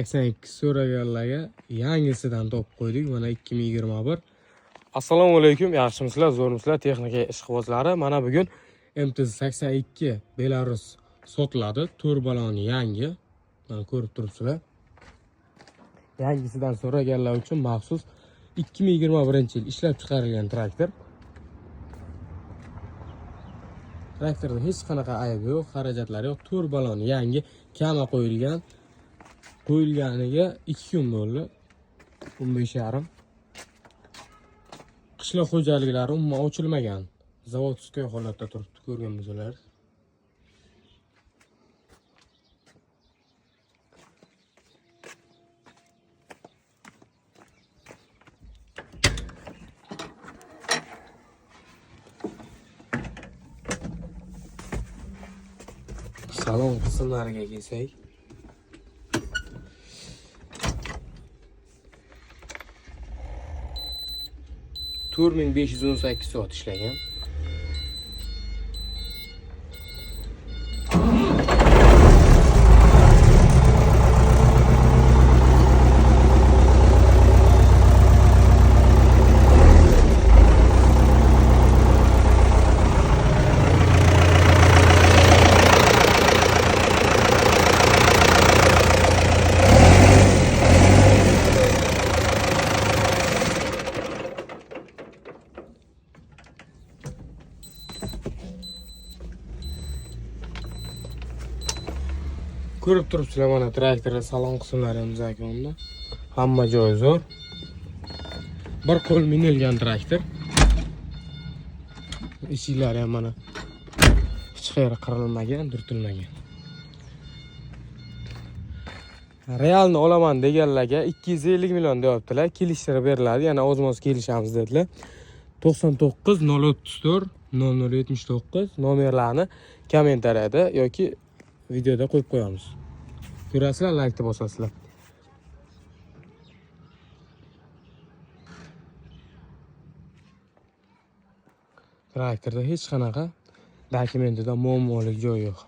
82 so'raganlarga yangisidan topib qo'ydik. Mana 2021. Assalomu alaykum, yaxshimisizlar, zo'rmisizlar, texnika ishqibozlari. Mana bugun MT82 Belarus sotiladi. 4 baloni yangi. Mana ko'rib turibsizlar. Yangisidan so'raganlar uchun maxsus 2021 yil ishlab chiqarilgan traktor. Traktorda hech qanaqa aybi yo'q, xarajatlari yo'q. 4 baloni yangi, kama qo'yilgan. Qo'yilganiga 2 kun bo'ldi. 15,5. Qishloq xo'jaliklari umuman ochilmagan. Zavodskiy holatda turibdi, ko'rgan bo'lsalar. Salon qismlariga kelsak, Turning 518 soat ishlagan. Ko'rib turibsizlar, mana traktorda salon qismlari ham zakonda. Hamma joyi zo'r. Bir qo'l minilgan traktor. Eshiklari ham mana hech qayeri qirilmagan, turtilmagan. Realni olaman deganlarga 250 million deyaptilar. Kelishtirib beriladi. Yana o'zimiz kelishamiz dedilar. 99 034 0079 nomerlarni kommentariyada yoki videoda qo'yib qo'yamiz. Ko'rasizlar, like bosasizlar. Traktorda hech qanaqa dokumentida muammolik joy yo'q.